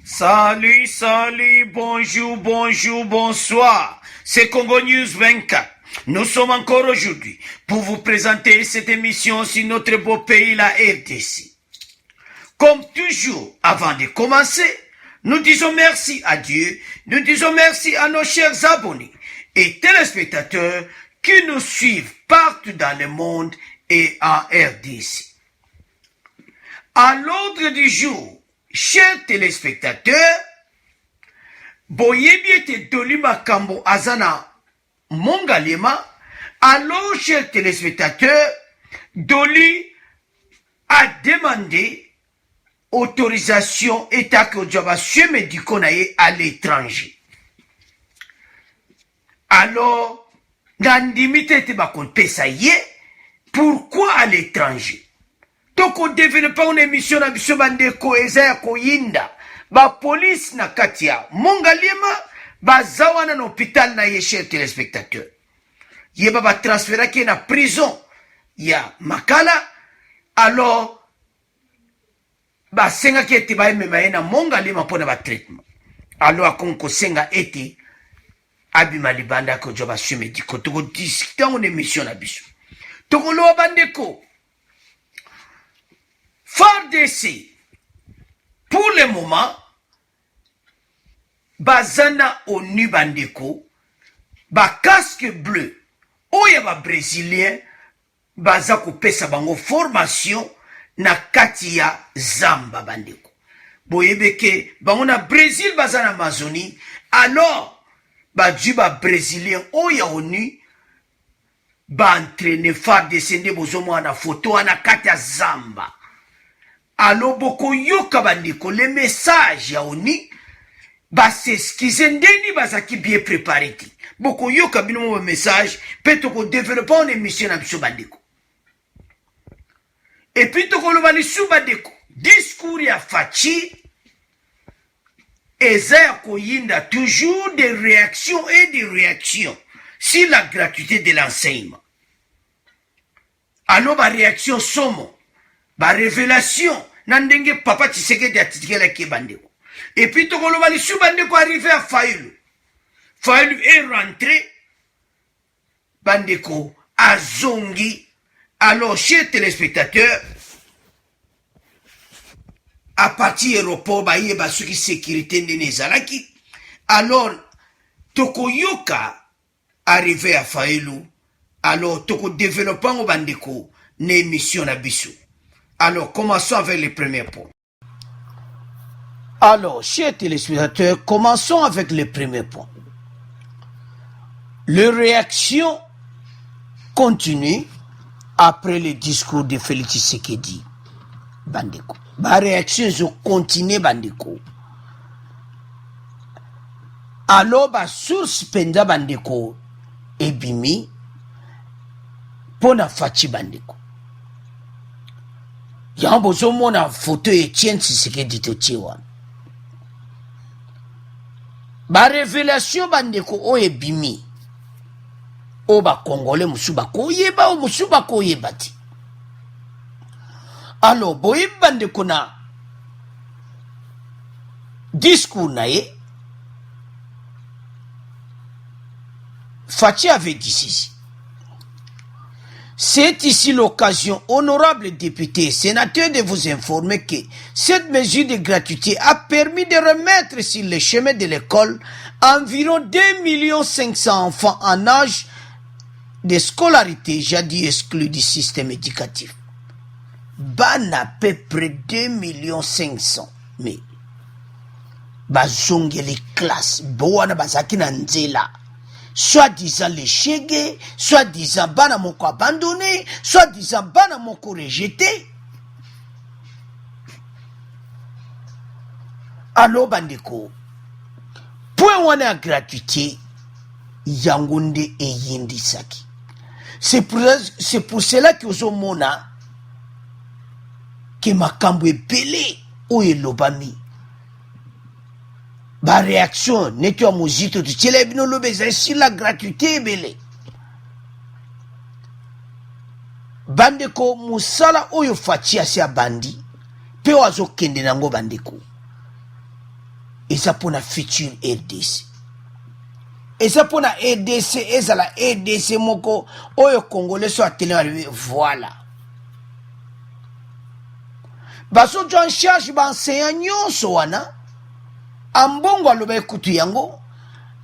Salut, salut, bonjour, bonjour, bonsoir. C'est Congo News 24. Nous sommes encore aujourd'hui pour vous présenter cette émission sur notre beau pays, la RDC. Comme toujours, avant de commencer, nous disons merci à Dieu, nous disons merci à nos chers abonnés et téléspectateurs qui nous suivent partout dans le monde et en RDC. À l'ordre du jour, chers téléspectateurs, boyebi ete doli makambo azana mongalema. Alors, chers téléspectateurs, Doli a demandé autorisation état que soins médicaux à l'étranger. Alors, nandimi tete bakon pesa ye, pourquoi à l'étranger? Donc on développe une émission na biso bandeko eza ko yinda ba police na katia mongalema bazawana na hôpital na ye, chers téléspectateurs. Yeba ba transférer ki na prison ya Makala. Alors ba senga ki ete ba emema ye na mongalema pona ba traitement. Alors akonko senga ete abima libanda ko joba soins médicaux. Toko discuter une émission na biso. Toko lo bandeko FARDC, pour le moment, bazana ONU bandeko, ba casque bleu, oya ba brésilien, baza ko pesa bango formation na kati ya Zamba bandeko. Boyebeke, bango na Brésil bazana Amazonie, alors, ba juba brésilien oya ONU, ba entraîner FARDC nde bozomo na photo na kati ya Zamba. Alors, boko yoka bandeko, les messages ya oni, ba s'excuser ndeni bazaki bien préparé. Boko yoka bino message, peut ko développer une émission na biso bandeko. Et puis toko lo bani sou bandeko, discours ya Fachi, eza ko yinda toujours des réactions et des réactions sur la gratuité de l'enseignement. Alors, ba réaction somo. Ba révélation nandenge papa Tshisekedi atitikela ki bandeko. Et puis tokoloba lisu bandeko arrivé à Fayulu. Fayulu est rentré bandeko à Zongi. Alors, chers téléspectateurs, à partir aéroport ba yeba suki sécurité ndene zalaki. Alors tokoyoka arrivé à Fayulu. Alors toko développant au bandeko ne émission na biso. Alors, commençons avec les premiers points. Alors, chers téléspectateurs, commençons avec les premiers points. Les réactions continuent après le discours de Félix Tshisekedi. Bandeko. Les réactions ont continué, bandeko. Alors, la source penda bandeko ebimi pona fachi bandeko. Yambo zomo na photo Etienne Tshisekedi totiwa. Ba révélation bandeko o ebimi. O ba congolais musuba ko yeba o musuba ko yebati. Alors boye bandeko na discours na ye. Fachi avait dit ceci. C'est ici l'occasion, honorables députés et sénateurs, de vous informer que cette mesure de gratuité a permis de remettre sur le chemin de l'école environ 2 500 000 enfants en âge de scolarité, jadis exclus du système éducatif. Ban à peu près 2 500 000. Bazonge les classes, boana bazaki na nzela. Soit-disant les chégués, soit-disant bana moko abandonné, soit-disant bana moko rejeté. Alors bandeko, point wana gratuité, yangonde et yindi saki. C'est pour cela que vous mona que makambo ebele oye lobami. Ba réaction netwa mozito tu tshela bino lobeza sur la gratuité ebele. Bandeko musala oyo fachi asia bandi pe wazo kende nango bandeko. eza pona futur RDC. Eza pona RDC ezala RDC moko oyo congolais so atele voilà. Baso en charge ba enseignant nyonso wana ambongo aloba ekutu yango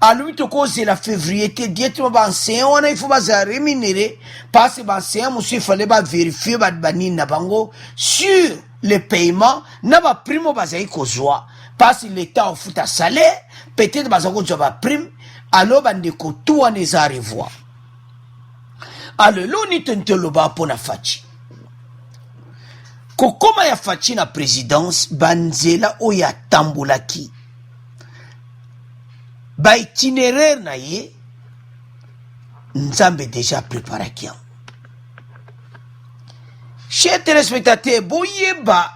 alobi tokozela février te directement ba enseignant wana il faut baza rémunéré parce que ba enseignant musu il fallait ba vérifier ba banini na bango sur le paiement na ba primo bazai kozwa parce que l'état offre ta salaire peut-être baza kozwa ba prime alors bandeko tout wana eza revoir. Alors loni tentoloba pona fachi kokoma ya fachi na présidence banzela oya tambolaki ba itinéraire na ye nzambe déjà préparaki yango. Chers téléspectateurs boyeba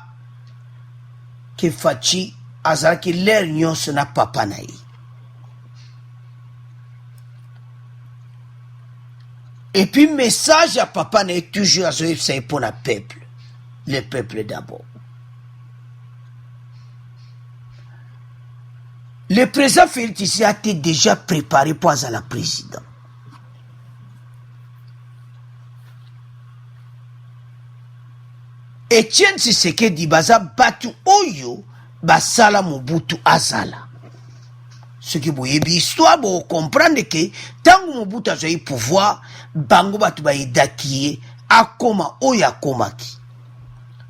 ke fachi azalaki l'air nyonso na papa na ye. Et puis message à papa na ye toujours azoyebisa ye mpona peuple. Le peuple d'abord. Le président Félix Tshisekedi a été déjà préparé pour être la président. Etienne Tshisekedi baza batu oyo basala Mobutu azala. Ce qui vous dit histoire pour comprendre que tant que Mobutu a eu pouvoir, bango batu ba edakiye akoma oya komaki.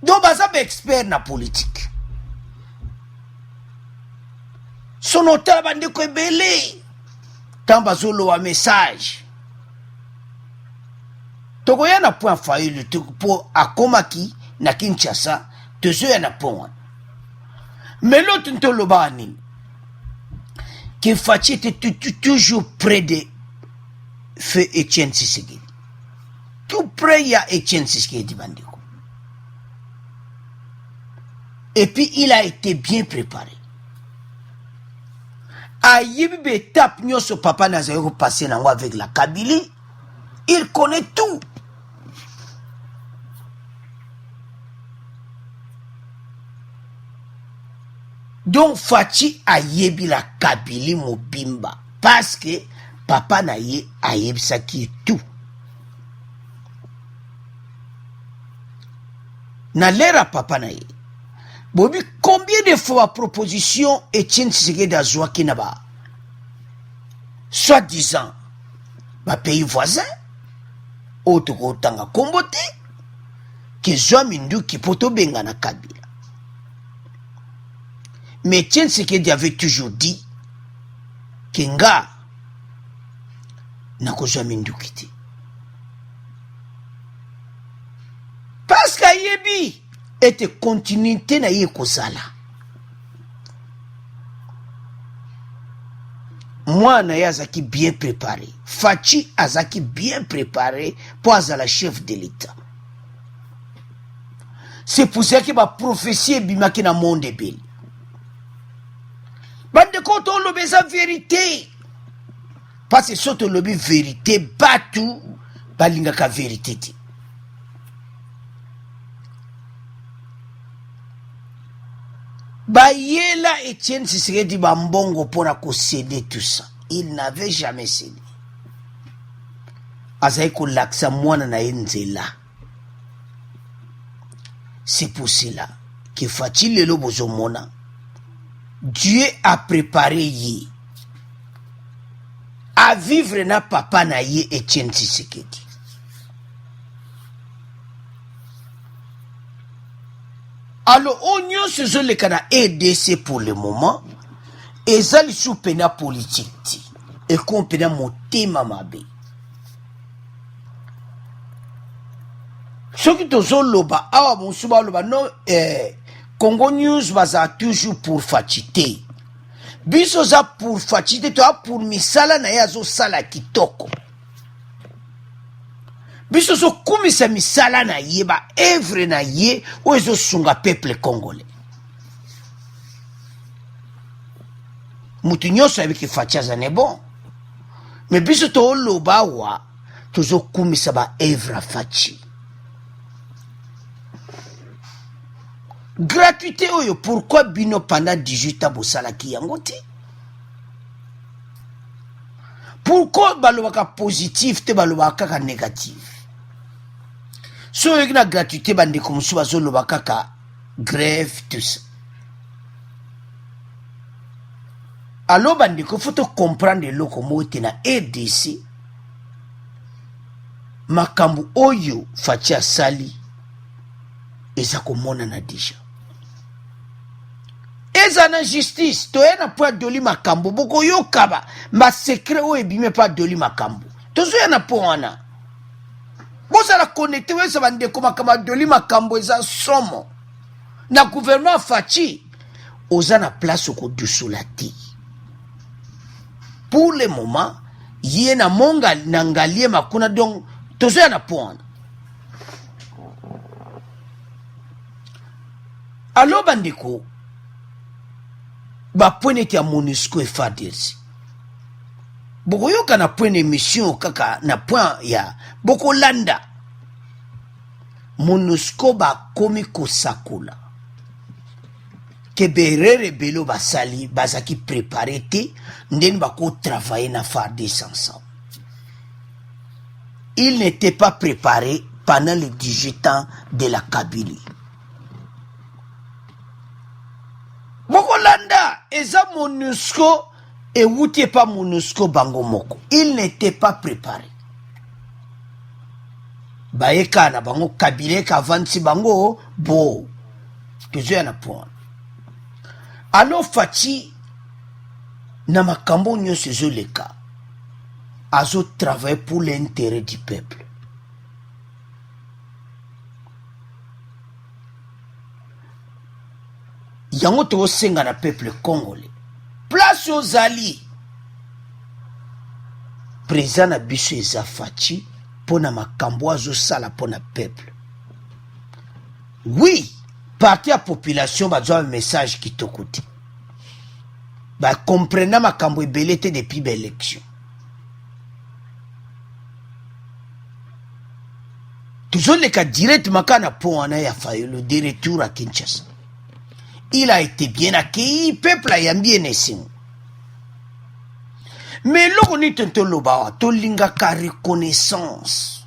Donc, baza ba expert na politique. Son hôtel bande ko ebele. Tant bazolo wa message. Toko ya na point failli pour akomaki na Kinshasa, tezo ya na point. Mais l'autre ntolo ba nini. Que Fachi était toujours près de feu Etienne Tshisekedi. Tout près il y a Etienne Tshisekedi bandeko. Et puis, il a été bien préparé. Ayebi étape nyoso papa Nazayoko passé avec la Kabylie. Il connaît tout. Donc, Fachi ayebi la Kabylie mobimba. Parce que papa Naye ayebi ça qui est tout. Na l'ère papa Naye. Bobi, combien de fois proposition Etienne Tshisekedi azwa kinaba? Soit disant, ba pays voisin, otoko tanga kombote, ki zwa mindu ki poto benga na Kabila. Mais Etienne Tshisekedi avait toujours dit, Kenga, nako zwa mindu kiti. Parce qu'ayebi, était continuité na ye kozala. Moi na ye azaki bien préparé. Fachi azaki bien préparé pour azala chef de l'État. C'est pour ça que ma prophétie bimaki na monde ebeli. Bande koto lobe sa vérité. Parce que soto lobe vérité batu balingaka vérité ti. Bayela Etienne Tshisekedi bambongo pour céder tout ça. Il n'avait jamais cédé. Azaïko laksa mwana na enzela. C'est pour cela que Fachi lelo bozomona. Dieu a préparé ye à vivre na papa na ye Etienne Tshisekedi. Alors, on se zone le kana EDC pour le moment, et ça le soupena politique, et qu'on pena motema mabe. Ce qui te zone loba, awa monsuba loba, non, Congo News baza toujours pour fachite. Biso za pour fachite, toi pour misala na yazo sala kitoko. Biso so kumisa misala na ye ba evre na ye o ezo sunga peuple congolais. Mutu nyonso avec fachaza ne bon. Mais biso to loba wa tozo kumisa ba evra fachi. gratuité oyo pourquoi bino pendant 18 ans bosalaki yango te? Pourquoi balobaka positif te balobaka kaka négatif? So yoki na gratuité bandeko mosusu bazoloba kaka grève tout ça. Alors bandeko faut comprendre eloko moko te na RDC makambo oyo Faci asali eza komonana deja. Eza na justice toye na po adoli makambo boko yokaba ma secret oyo ebime po adoli makambo tozoya na po wana bozala connecté weza bandeko makambo adoli makambo eza somo na gouvernement Faci oza na place okodusula te. Pour le moment ye na monga na ngalie makuna donc tozoya na po wana. Alors bandeko ba point ete ya MONUSCO et FARDC boko yoka na point émission kaka na point ya boko landa MONUSCO ba komi kosakola ke berere belo basali bazaki préparé te ndeni bako travailler na FARDC ensemble. Il n'était pas préparé pendant les 18 ans de la Kabylie. Bokolanda, eza MONUSCO et wutie pas MONUSCO bango moko. Il n'était pas préparé. Baeka na bango Kabylie ka avanci bango bo. Kezo na point. Alors Faci na makambo nyonso ezoleka azo travailler pour l'intérêt du peuple. Yango to senga na peuple congolais. Place aux alliés. Président na biso eza Faci pona makambo azo sala pona peuple. Oui, parti à population bazwa un message qui to côté. Ba comprendre makambo ebele te depuis l'élection. Toujours les cas directement kana po wana ya Fayulu de retour à Kinshasa. Il a été bien accueilli, peuple a bien essayé. Mais l'on est un peu loba, to linga ka reconnaissance.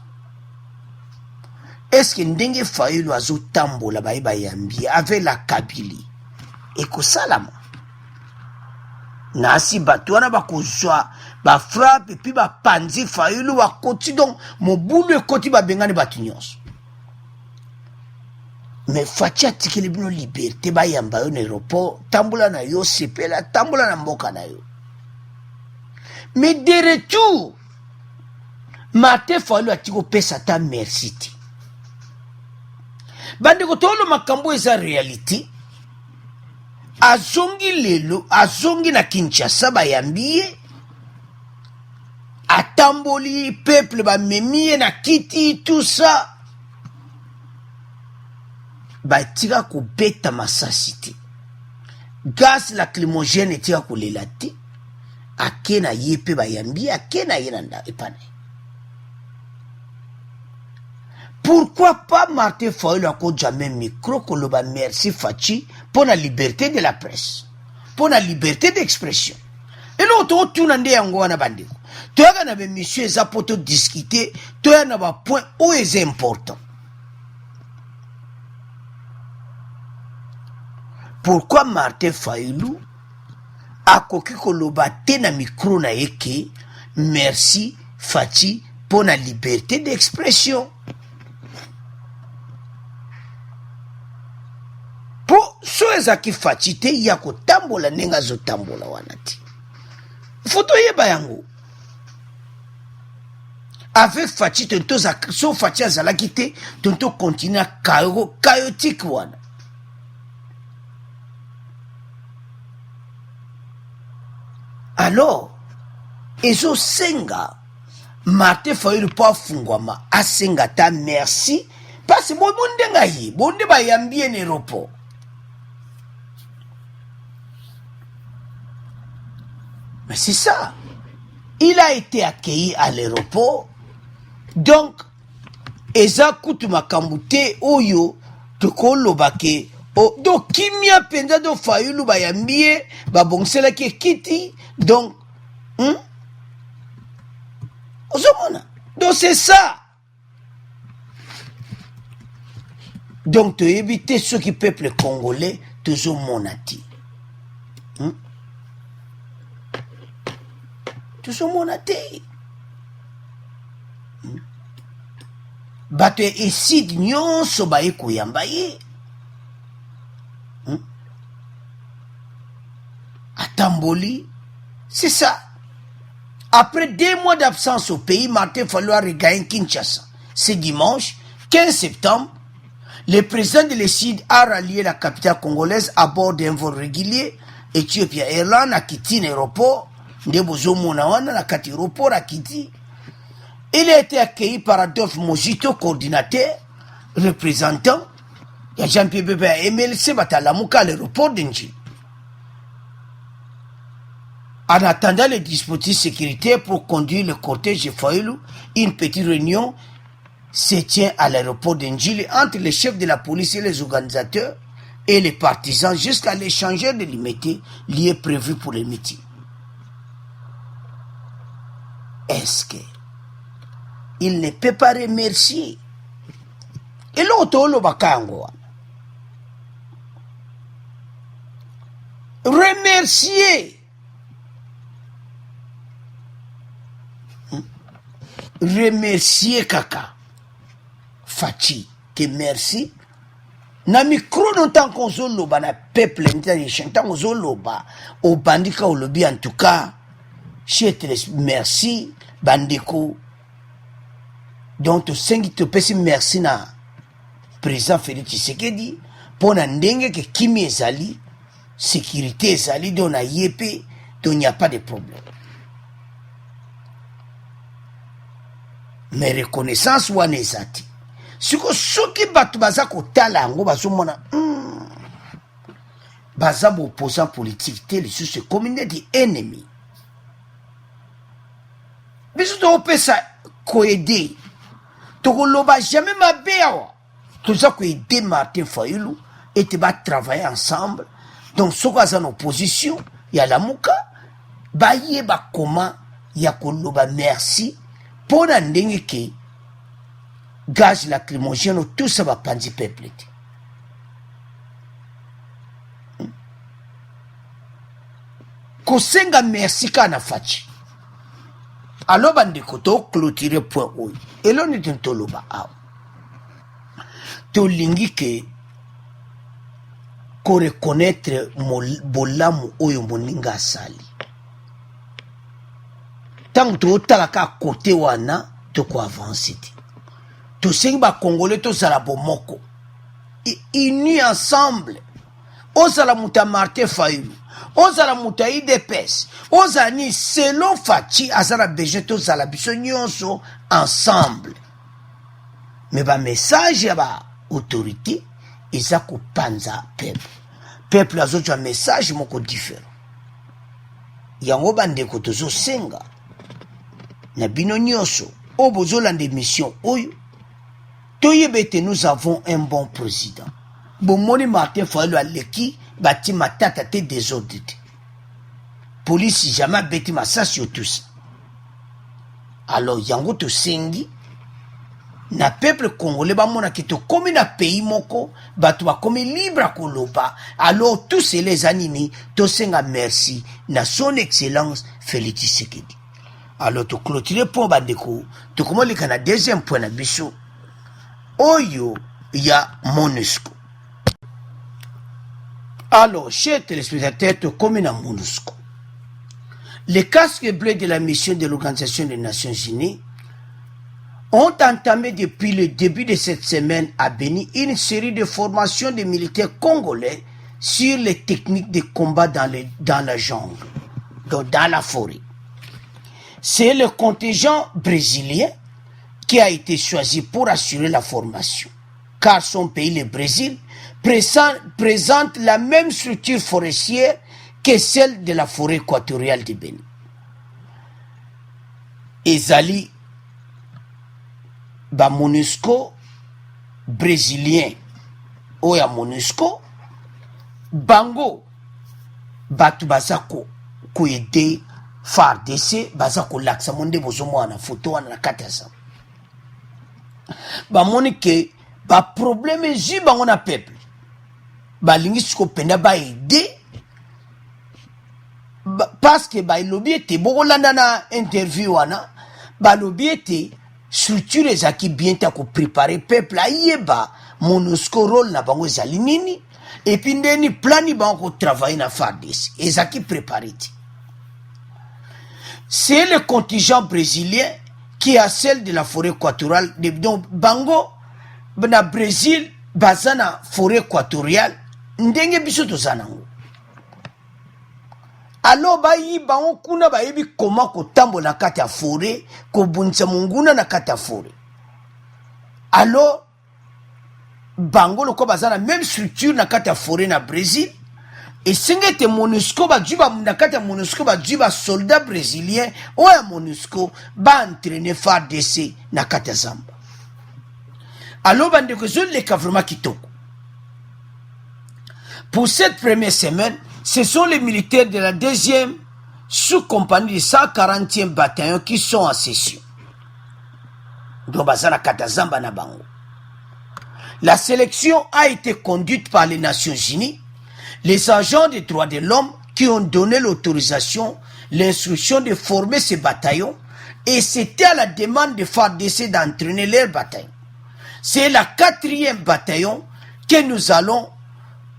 Est-ce que ndenge Fayulu azo tambola ba yambi avec la Kabylie? Eko salama. Nasi batwana ba kozwa ba frappe et puis ba panzi Fayulu wa koti donc mobulu ekoti ba bengani batu nyonso. Mais Faci atikeli bino liberté ba yamba yo na aéroport tambola na yo sepela tambola na mboka na yo. Mais de retour Martin Fayulu atiko pesa ta merci ti. Bande ko tolo makambo eza reality. Azongi lelo azongi na Kinshasa ba yambiye atamboli peuple ba memie na kiti tout ça. Batika kubeta masasi te. Gaz lacrymogène etika kolela te. Akena yepe bayambi akena yenanda epane. Pourquoi pas Martin Fayulu ako jamais micro koloba merci Faci pour la liberté de la presse, pour la liberté d'expression. Et l'autre tout nande yango wana bandeko. Toyaka na be monsieur eza poto discuter, toya na ba point où est important. Pourquoi Martin Fayulu akoki koloba te na micro na yeke merci Faci pour la liberté d'expression? Pour ceux qui Faci te yako tambola nenga zo tambola wanati. Photo yeba yango. Avec Faci tonto za so Faci azala kite tonto continue chaotique wana. Alors, ezo senga Martin Fayulu po afungwama asenga ta merci parce que bonde ngayi bonde ba yambi en aéroport. Mais c'est ça. Il a été accueilli à l'aéroport. Donc, eza kutu makambute oyo tokoloba ke donc kimia penza do Fayulu bayambie babongisela ki kiti donc ozomona donc c'est ça. Donc tu éviter ceux qui peuple congolais toujours monati toujours monati bato eside nyonso baye koyamba ye atamboli. C'est ça. Après 2 mois d'absence au pays, Martin Fayulu a regagné Kinshasa. Ce dimanche 15 septembre, le président de l'ESID a rallié la capitale congolaise à bord d'un vol régulier Ethiopia Airlines à Kiti aéroport. Il a été accueilli par Adolphe Mojito, coordinateur, représentant. Il y a Jean-Pierre Bébé MLC Batalamouka à l'aéroport d'Enji. En attendant les dispositifs sécuritaires pour conduire le cortège de Fayulu, une petite réunion se tient à l'aéroport d'Enjili entre les chefs de la police et les organisateurs et les partisans jusqu'à l'échangeur de l'imité lié prévu pour le meeting. Est-ce qu'il ne peut pas remercier? Et l'autre, le bakango. Remercier. Remercier kaka Fachi que merci na micro non qu'on zoloba na peuple n'tani chantant zoloba au bandika au lobby en tout cas merci bandeko donc to sengi to pesi merci na président Félix Tshisekedi pour na ndenge que kimi ezali sécurité ezali donc na yepé donc il n'y a pas de problème. Mais reconnaissance wana ezati siko soki bato baza kotala yango bazomona baza opposant politique te lisusu commune di ennemi biso tokopesa koede tokoloba jamais mabe awa toza koede Martin Fayulu ete batravaille ensemble donc soko aza na opposition ya lamuka bayeba koma ya koloba merci pona ndenge ke gaz lacrymogène tout ça va panzi peuple kosenga merci kana fachi alors bandeko to clôturer point oyo eloni tintoloba awa tolingi ke ko reconnaître bolamu oyo moninga asali tant totala ka côté wana toko avancer to sengi ba congolais to zala bomoko unis ensemble ozala muta Martin Fayulu ozala muta IDPS ozani selon Fachi azala besoin to zala biso nyonso ensemble mais ba message ya ba autorité eza ko panza peuple azoto un message moko différent yango bandeko tozo senga na bino nyonso o bozolanda émission oyo toyebete nous avons un bon président bomoni Martin Fayulu aleki bati matata te désordre te police jamais beti masasi sur tout ça alors yango tosengi na peuple congolais bamona ki tokomi na pays moko bato bakomi libre a koloba alors tous les anini tosenga merci na son excellence Félix Tshisekedi. Alors to clôturer pour bandeko to comment le kana deuxième point na biso oyo ya MONUSCO. Alors chers téléspectateurs to comme na MONUSCO les casques bleus de la mission de l'Organisation des Nations Unies ont entamé depuis le début de cette semaine à Beni une série de formations de militaires congolais sur les techniques de combat dans la jungle, donc dans la forêt. C'est le contingent brésilien qui a été choisi pour assurer la formation, car son pays, le Brésil, présente la même structure forestière que celle de la forêt équatoriale de Bénin. Ezali ba MONUSCO brésilien oya MONUSCO bango batu bazako ko aider FARDC bazako laksa monde bozomo na photo wana na katasa ba monike ba problème ji bango na peuple ba lingi siko penda ba aider parce que ba lobby était bokolanda na interview wana ba lobby était structure ezaki bien ta ko préparer peuple ayeba MONUSCO rôle na bango ezali nini et puis ndeni plani bango travailler na FARDC ezaki préparé. C'est le contingent brésilien qui a celle de la forêt équatoriale donc bango na Brésil bazana forêt équatoriale ndenge biso tozanango. Alors bayi bango kuna bayebi comment kotambola kati ya forêt kobunisa munguna na kati ya forêt. Alors bango loko bazana même structure na kati ya forêt na Brésil et singete MONUSCO ba juba na kati ya MONUSCO ba juba soldat brésilien ou ya MONUSCO ba entraîner FARDC na kati ya Zamba. Alors bande ko zone le vraiment kitoko. Pour cette première semaine, ce sont les militaires de la deuxième sous-compagnie du 140e bataillon qui sont en session. Donc bazana kati ya Zamba na bango. La sélection a été conduite par les Nations Unies, les agents des droits de l'homme qui ont donné l'autorisation, l'instruction de former ces bataillons, et c'était à la demande de FARDC d'entraîner leur bataillon. C'est la 4e bataillon que nous allons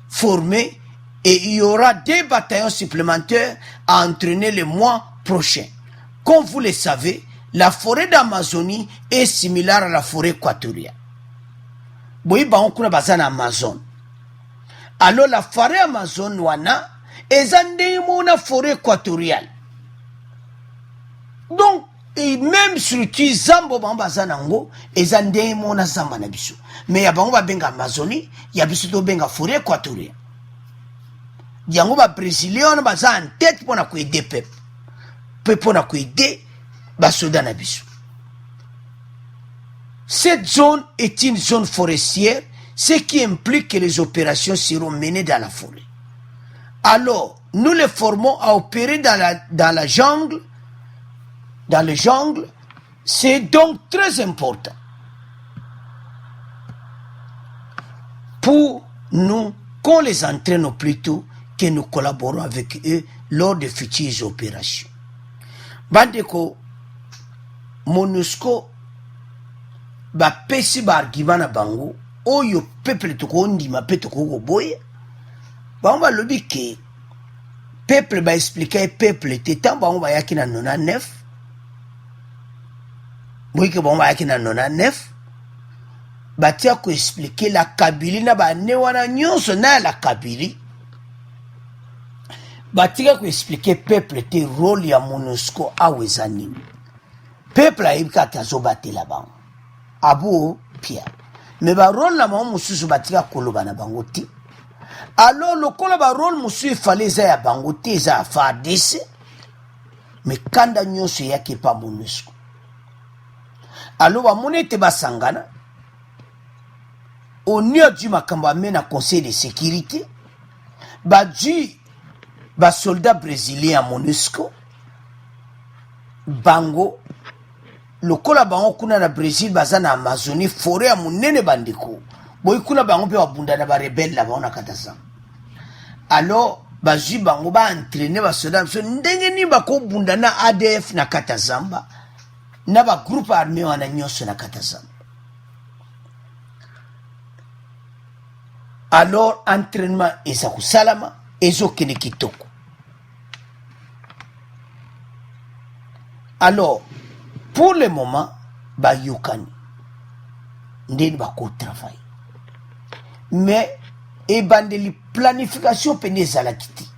former et il y aura 2 bataillons supplémentaires à entraîner le mois prochain. Comme vous le savez, la forêt d'Amazonie est similaire à la forêt équatoriale. Boyi bango kuna bazana Amazon. Alors la forêt Amazon wana ezande mona forêt équatoriale. Donc et même sur qui Zambo bango bazana ngo ezande mona Zamba na biso. Mais ya bango ba benga Amazonie, ya biso to benga forêt équatoriale. Yango ba Brésilien baza en tête pona ko aider peuple. Peuple pona ko aider ba soda na biso. Cette zone est une zone forestière, ce qui implique que les opérations seront menées dans la forêt. Alors, nous les formons à opérer dans la jungle. Dans le jungle, c'est donc très important pour nous qu'on les entraîne au plus tôt, que nous collaborons avec eux lors de futures opérations. Bandeko, MONUSCO ba pesi ba argument na bango oyo peuple to ko ndima pe to ko boye bango ba lobi ke peuple ba expliquer peuple tetan bango ba yaki na 99 boye ke bango ba yaki na 99 ba tia ko expliquer la Kabili na ba ne wana nyonso na la Kabili ba tia ko expliquer peuple te rôle ya MONUSCO awezani peuple a ibika tazo batela bango Abu Pia. Mais ba rôle la maman mususu batika koloba na bangoti. Alors le kolo ba rôle musu fallait za ya bangoti za FARDC. Mais kanda nyonso yake pa MONUSCO. Alors ba monete basangana. Au niveau du makambo na conseil de sécurité. Ba du ba soldat brésilien à MONUSCO. Bango lokola bango kuna na Brésil baza na Amazonie forêt ya munene bandeko boy kuna bango pe babunda na ba rebelle la baona katasa. Alors bazwi bango ba entraîner ba soda so ndenge ni bako bunda na ADF na Katazamba na ba groupe armé wana nyonso na Katazamba. Alors entraînement eza kusalama ezo kene kitoko. Alors pour le moment, ba yokani ndeni bako travail. Mais ebandeli planification pene zalakiti.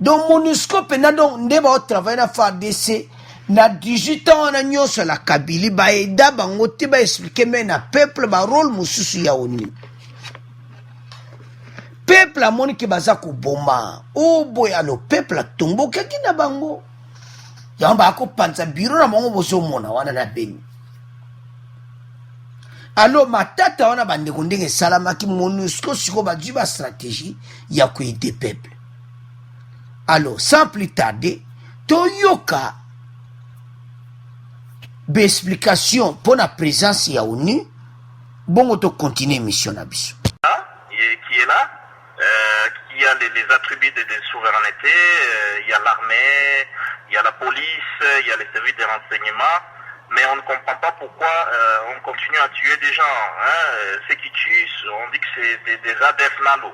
Donc MONUSCO pena donc ndeba au travail na FARDC na 18 ans na nyonso la Kabili ba eda bango te ba expliquer mais na peuple ba rôle mususu ya oni. Peuple a moni ke baza ko bomba. Oh boy alo peuple a tombo kaki na bango. Yamba ako panza biro na mongo bozo mona wana na beni. alors matata wana bandeko ndenge esalamaki MONUSCO siko bazwi bastratégie ya koyede peuple. Alors sans plus tarder toyoka explication pour la présence ya ONU. Bon, on continue mission na biso. Qui est là, qui a les attributs de souveraineté, il y a l'armée, il y a la police, il y a les services de renseignement, mais on ne comprend pas pourquoi on continue à tuer des gens. Hein. Ceux qui tuent, on dit que c'est des ADF Nalo.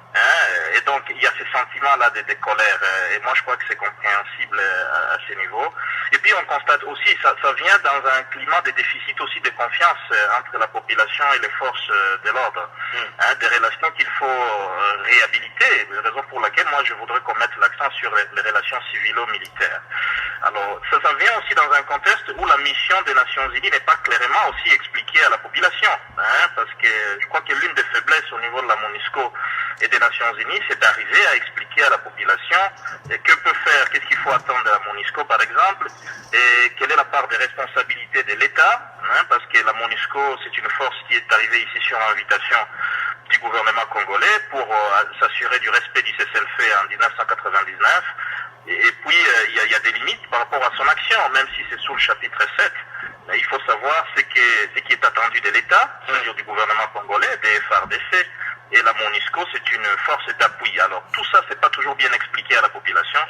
Hein, et donc il y a ces sentiments-là de colère, et moi je crois que c'est compréhensible à ce niveau. Et puis on constate aussi, ça vient dans un climat de déficit aussi de confiance entre la population et les forces de l'ordre. Hein, des relations qu'il faut réhabiliter, raison pour laquelle moi je voudrais qu'on mette l'accent sur les relations civilo-militaires. Alors ça vient aussi dans un contexte où la mission des Nations Unies n'est pas clairement aussi expliquée à la population, hein, parce que je crois que l'une des faiblesses au niveau de la MONUSCO et des Nations Unies, c'est d'arriver à expliquer à la population que peut faire, qu'est-ce qu'il faut attendre de la MONUSCO par exemple, et quelle est la part de responsabilité de l'État, hein, parce que la MONUSCO c'est une force qui est arrivée ici sur invitation du gouvernement congolais pour s'assurer du respect du cessez-le-feu en 1999. Et puis, il y a des limites par rapport à son action, même si c'est sous le chapitre 7. Il faut savoir ce qui est attendu de l'État, c'est-à-dire du gouvernement congolais, des FARDC. Et la MONUSCO, c'est une force d'appui. Alors, tout ça, c'est pas toujours bien expliqué à la population.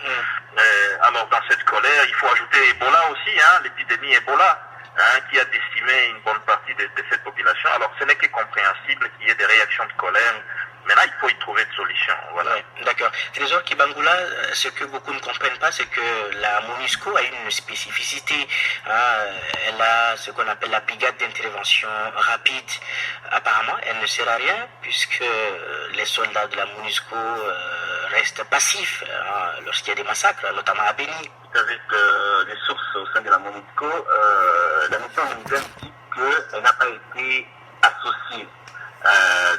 Alors, dans cette colère, il faut ajouter Ebola aussi, hein, l'épidémie Ebola, hein, qui a décimé une bonne partie de cette population. Alors, ce n'est que compréhensible qu'il y ait des réactions de colère. Maintenant, il faut y trouver une solution. Voilà. Ouais, d'accord. Trésor Kibangula, ce que beaucoup ne comprennent pas, c'est que la MONUSCO a une spécificité. Elle a ce qu'on appelle la brigade d'intervention rapide. Apparemment, elle ne sert à rien puisque les soldats de la MONUSCO restent passifs lorsqu'il y a des massacres, notamment à Béni. Avec les sources au sein de la MONUSCO, la mission militaire dit qu'elle n'a pas été associée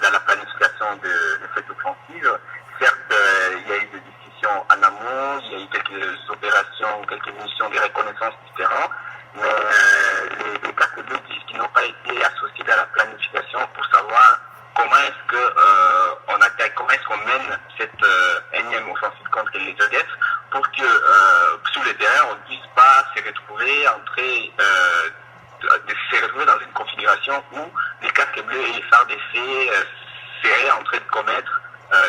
dans la planification de cette offensive. Certes, il y a eu des discussions en amont, il y a eu quelques opérations, quelques missions de reconnaissance différentes, mais les catégories disent qu'ils n'ont pas été associés dans la planification pour savoir comment est-ce que on attaque, comment est-ce qu'on mène cette énième offensive contre les EDF pour que sous le terrain on ne puisse pas se retrouver dans une configuration où les casques bleus et les FARDC seraient en train de commettre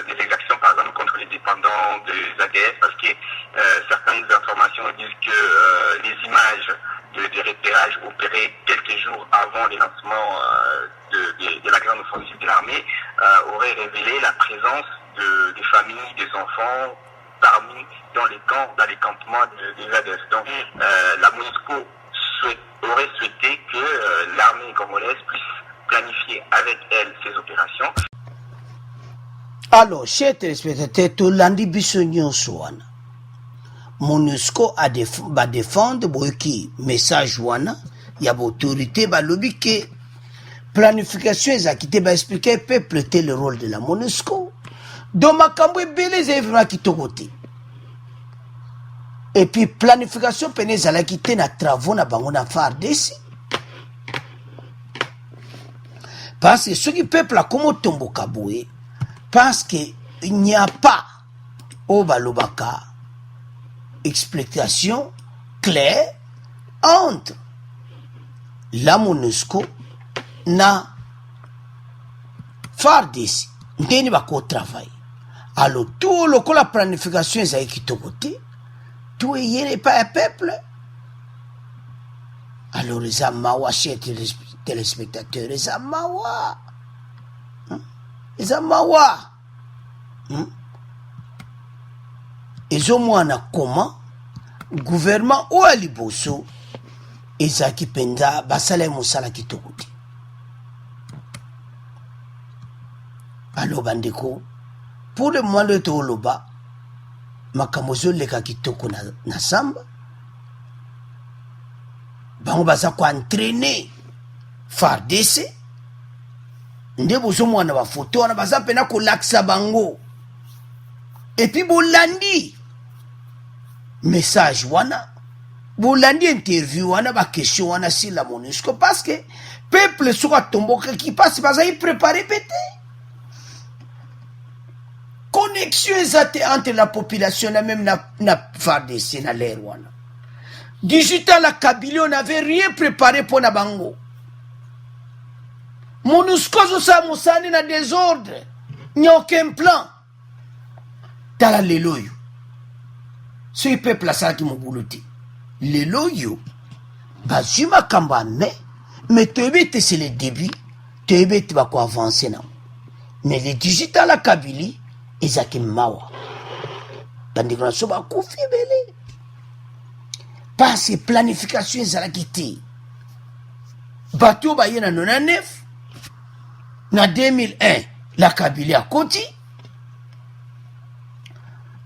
des exactions, par exemple, contre les dépendants des ADF, parce que certaines informations disent que les images de repérage opérées quelques jours avant le lancement de la grande offensive de l'armée auraient révélé la présence des familles, des enfants, dans les campements des ADF. Donc, la MONUSCO aurait souhaité que l'armée congolaise puisse planifier avec elle ses opérations. Alors, chers téléspectateurs, tout l'andi bisogno soana. MONUSCO va défendre boyki message wana ya autorité ba lobi que planification ezakité ba expliquer peuple tel le rôle de la MONUSCO. Donc makambo ebele zevra kitoko. Et puis planification pene ezalaki te na travaux na bango na FARDC. Parce que ceux qui peuple a comme tomboka boye, parce qu'il n'y a pas au balobaka explication claire entre la MONUSCO na FARDC. Ndeni bako travail. Alors tout le la planification ezalaki kitoko. Tout est pas un peuple. Alors les amawa, chers téléspectateurs, les amawa. Les amawa. Ils ont moins comment gouvernement ou à Liboso, Ezaki Penda, Basale Moussala Kitokoti. Alors Bandeko, pour le moment de Toloba, makamozo leka kitoko na samba bango baza ko entraîner FARDC nde bozo mwana ba photo wana baza pena ko laksa bango et puis bolandi message wana bolandi interview wana ba question wana si la MONUSCO parce que peuple soka tomboka qui passe bazali préparé pété connexion exacte entre la population na même na FARDC na l'air wana digital la Kabylie on n'avait rien préparé pour na bango MONUSCO zo sa mosani na désordre n'y a aucun plan tala lelo yo so peuple asalaki mobulu te lelo yo bazwi makambo ame mais toyebi ete c'est le début toyebi ete bakoavanse nango mais le digital ya Kabylie ezalaki mawa bandeko na so bakufi ebele parce planification ezalaki te bato oyo baye na 99 na 2001 la Kabylie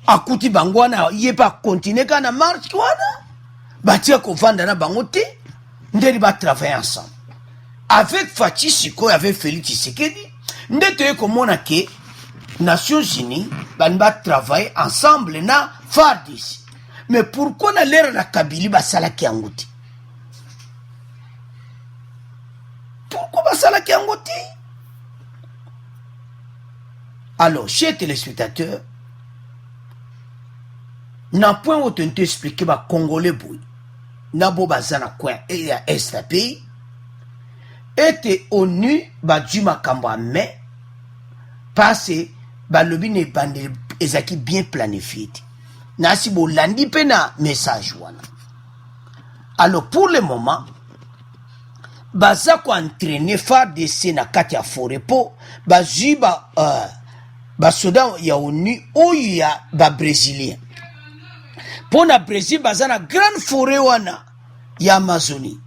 akuti bango wana ye pa continue ka na marche wana batia kovanda na bango te ndeli ba travailler ensemble avec Faci Sikoyo avec Félix Tshisekedi nde toye komona ke Nations Unies bani ba travailler ensemble na FARDC mais pourquoi na l'ère la Kabylie basalaki yango te pourquoi basalaki yango te alors chers téléspectateurs na point où tu expliqué ba Congolais boy na bo bazana coin et ya est pays était ONU ba du makambo mais parce ba lobi ne bande ezaki bien planifié na si bo landi pe na message wana alors pour le moment baza ko entraîner FARDC na kati ya forêt po bazui ba soda ya ONU oyo ya ba brésilien pour na Brésil bazana grande forêt wana ya Amazonie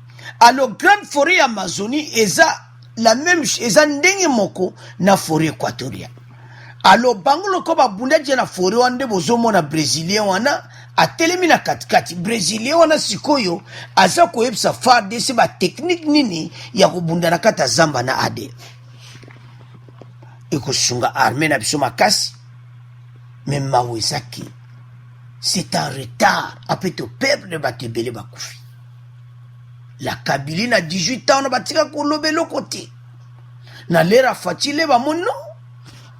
alors grande forêt ya Amazonie eza la même eza ndenge moko na forêt équatoriale alors bango loko babunda na forêt wana bozomo na brésilien wana atelemi na katikati brésilien wana sikoyo aza koyebisa FARDC ba technique nini ya kobunda na kata zamba na ADF ekosunga armée na biso makasi mais mawezaki c'est en retard après le peuple de Batebele Bakoufi. La Kabylie na 18 ans na batika kolobelo côté. Na l'era fatile ba mono.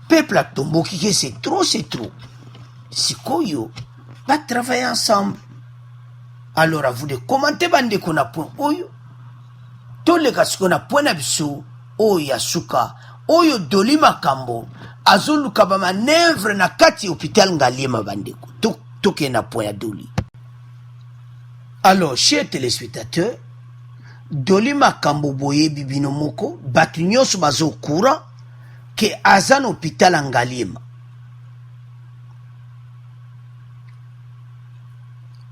Peuple a tomboki que c'est trop. Sikoyo va travailler ensemble. Alors à vous de commenter bande qu'on a point oyo. Tous les gars qu'on a point na biso oya suka oyo dolima kambo azoluka ba manœuvre na kati hôpital Ngaliema bandeko. Tokena point doli. Alors, chers téléspectateurs, doli makambo boye bibino moko, batu nyonso bazo courant ke azan hôpital Ngaliema.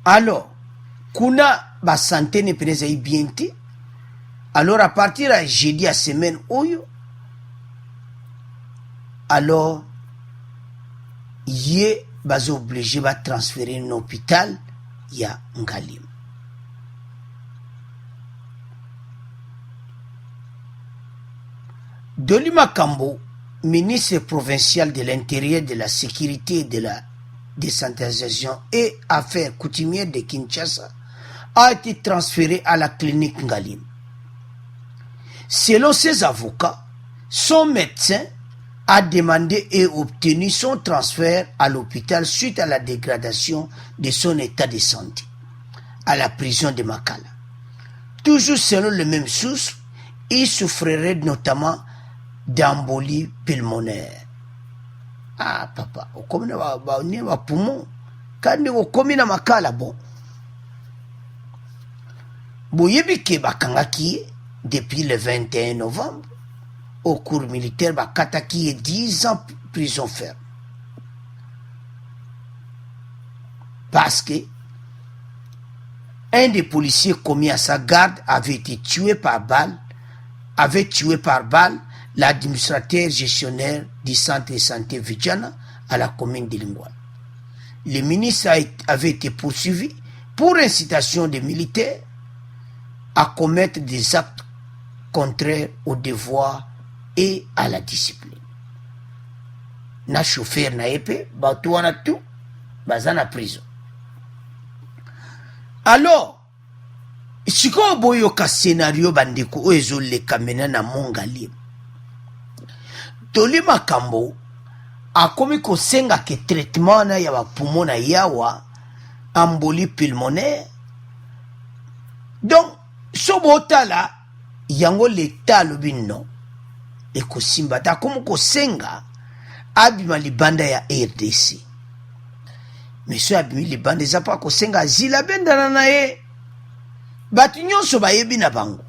Alors, kuna ba santé ne peneza ibienti. Alors, à partir de jeudi à semaine oyo, alors, yé bas obligé de transférer un hôpital ya Ngaliema. Doli Makambo, ministre provincial de l'Intérieur, de la Sécurité et de la Décentralisation et Affaires coutumières de Kinshasa, a été transféré à la clinique Ngaliema. Selon ses avocats, son médecin a demandé et obtenu son transfert à l'hôpital suite à la dégradation de son état de santé, à la prison de Makala. Toujours selon les mêmes sources, il souffrirait notamment d'embolie pulmonaire. Ah papa, okomi na ba poumon, kandi okomi na Makala bon. Boyebi ke bakangaki depuis le 21 novembre. Au cours militaire, Kataki est 10 ans prison ferme. Parce que un des policiers commis à sa garde avait été tué par balle, l'administrateur gestionnaire du centre de santé Vijana à la commune de Lingouane. Le ministre avait été poursuivi pour incitation des militaires à commettre des actes contraires au devoir et à la discipline. Na chauffeur na épée, bato wana tout, baza na prison. Alors, sikoyo boyoka scénario bandeko oyo ezoleka mena na mongali Doli Makambo akomi kosenga ke traitement wana ya bapumo na yawa embolie pulmonaire. Donc so botala yango leta alobi non ekosimba ta komi kosenga abima libanda ya RDC. Mais so abimi libanda eza pa kosenga azila bendana na ye. Batu nyonso bayebi na bango.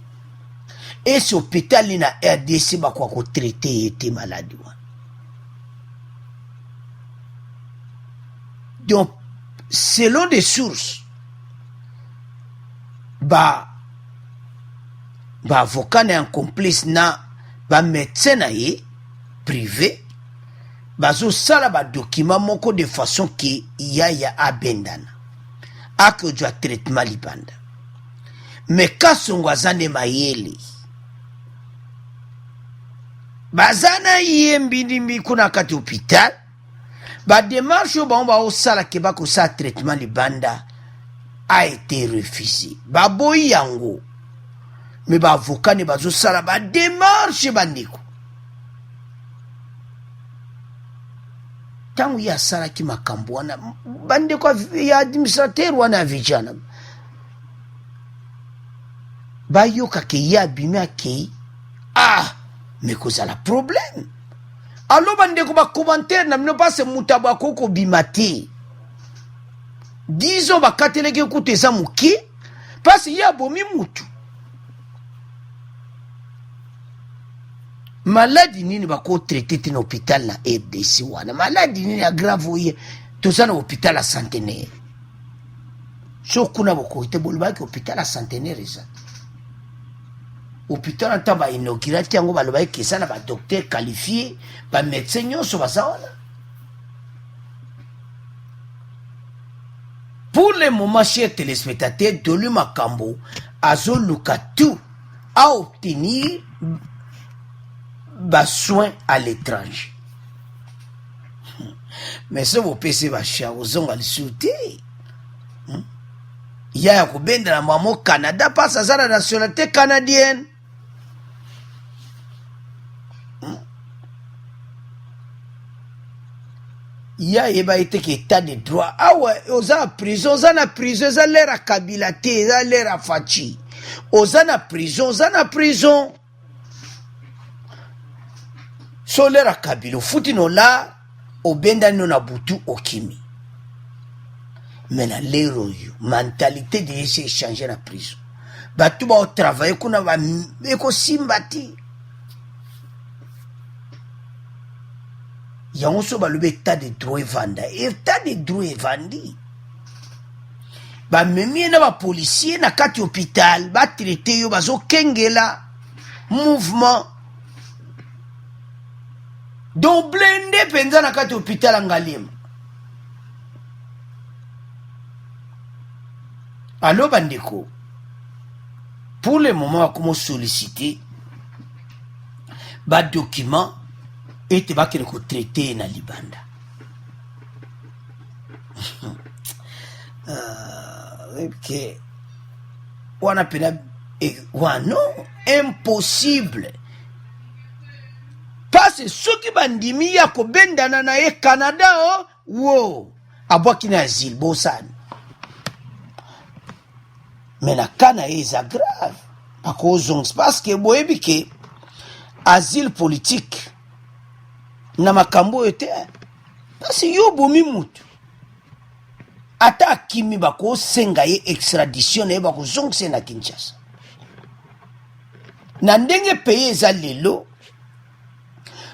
Esi hôpital na RDC bakwa ko traiter ete maladi wana. Donc selon des sources avocat na un complice na médecin na ye privé bazo sala document moko de façon que ya abendana ake ojwa traitement libanda. Mais kasongo azane mayele bazana ye mbindimbi kuna kati hôpital démarche ba osala ke bakosa traitement libanda a été refusé. Boyi yango. Mais avocat ne bazosala démarche bandeko. Tangu ya sala ki makambo wana bandeko ya administrateur wana vijana. Bayoka ke ya bimia ke mais kozala problème. Alors bandeko ba commentaire na mino passe mutaba koko bimate. Disons bakateleke kuteza muki parce ya bomi mutu. Maladie nini bako traiter tin hôpital na RDC wana. Maladie nini ya grave oye tozana hôpital la Centenaire. So kuna boko ite bolobaki hôpital la Centenaire eza. Hôpital anta ba inaugurati yango balobaki kesa na ba docteur qualifié, ba médecin nyonso basawana. Pour le moment, chers téléspectateurs, Doli Makambo azoluka tout à obtenir soins à l'étranger. Mais si vous pensez que vous avez sauté, il y a un Canada, passe à la nationalité canadienne. Il y a été état de droit. Ah ouais, aux en prison, aux en prison, aux en l'air à Kabilate, aux en l'air à Fachi. Aux en prison, aux en prison. So l'air à Kabilo, foutino là, au benda non a boutu au kimi. Mais na l'héros, mentalité de essayer changer la prison. Bah tout va au travail, qu'on a va, éco simbati. Yango so ba lobe état de droit vanda état de droit vandi ba memi na ba policier na kati hôpital ba traiter yo bazo kengela mouvement donc blende penza na kati hôpital Ngalema. Alors bandeko pour le moment comment solliciter ba document et te bakele ko traiter na libanda. Ok. Wana pena non impossible. Parce que ceux qui bandimi ya ko bendana na e Canada wo abwaki na asile bosani. Mais na kana eza grave. Parce que boyebi ke asile politique na makambo yote parce yo bomi mutu ata kimi bako senga ye extradition na bako zongse na Kinshasa na ndenge pays eza lelo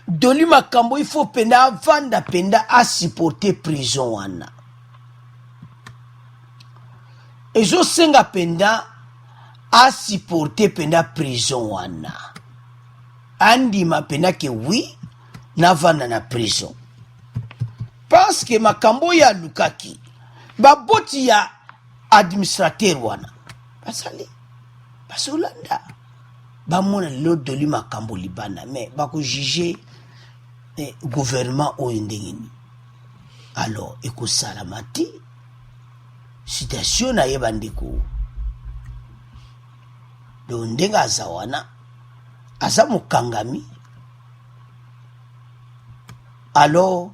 Doli Makambo il faut pena vanda penda a supporter prison wana ezo senga penda a supporter penda prison wana andi ma pena ke oui navana na prison parce que makambo ya lukaki baboti ya administrateur wana basali basolanda bamona lo Doli Makambo libana mais bako juger gouvernement oyo ndengeni alors ekosalamati situation na ye bandeko do ndenge aza wana aza mokangami. Alors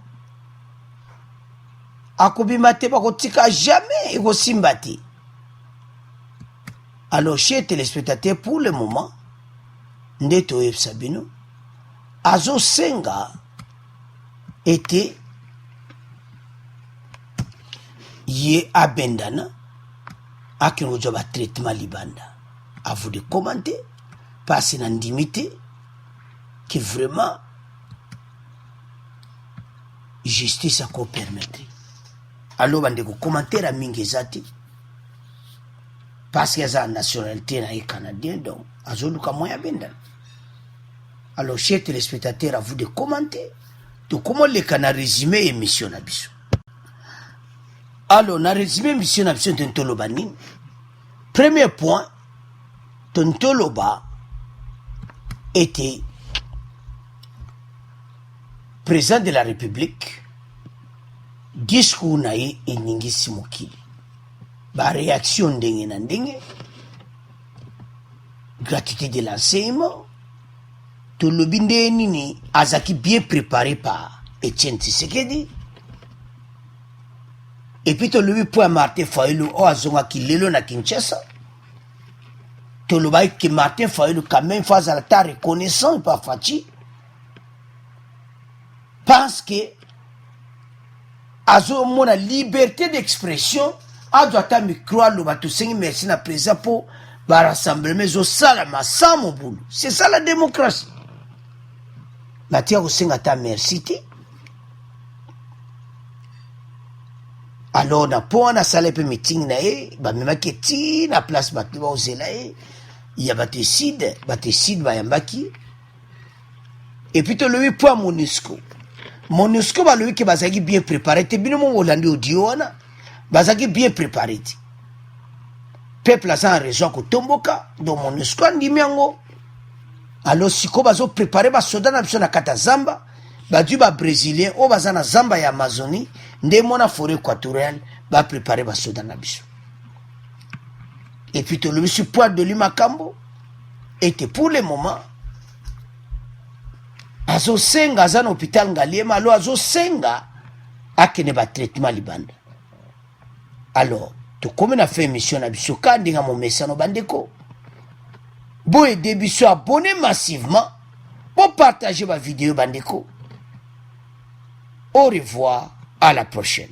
akobima te bakotika jamais ekosimba te. Alors chers téléspectateurs, pour le moment nde toyebisa bino azosenga ete ye abendana akino kozwa traitement libanda. À vous de commenter parce que n'indimité que vraiment justice a ko permettre. Alors bande ko commentaire mingi zati parce que za nationalité na canadien donc azoluka moya bendana. Alors chers téléspectateurs, à vous de commenter to comment le kana résumé émission na biso. Alors na résumé émission na biso tentoloba nini. Premier point, Tontoloba était président de la République. Discours naïe et ningisi mokili. Ba réaction ndenge na ndenge. Gratuité de l'enseignement. Tolobi nde nini azaki bien préparé par Etienne Tshisekedi. Et puis tolobi point Martin Fayulu o azonga kilelo na Kinshasa. Toloba que Martin Fayulu quand même fasse la ta reconnaissant par Fachi. Parce que azo mona liberté d'expression a doit ta micro lo batusengi merci na président pour ba rassemblement zo salama sans mon boulot. C'est ça la démocratie. La tia osenga ta merci ti. Alors na po na sala pe meeting na e ba memaki ti na place ba ba ozela e il y a batécide ba yambaki. Et puis to le point MONUSCO ba lui que bazaki bien préparé te bino mo Hollande audio wana bazaki bien préparé. Peuple a raison ko tomboka do MONUSCO ndimi yango. Alors siko bazo préparer ba soda na biso na kata Zamba ba du ba brésilien o baza na Zamba ya Amazonie nde mona forêt équatoriale ba préparer ba soda na biso. Et puis tout le support de l'Imakambo était pour le moment azo senga za na hôpital Ngaliema alo azo senga akene ba traitement libanda. Alors to comme na fait émission na biso ka ndinga mo mesano bandeko bo aider biso abonner massivement pour partager ma vidéo bandeko. Au revoir, à la prochaine.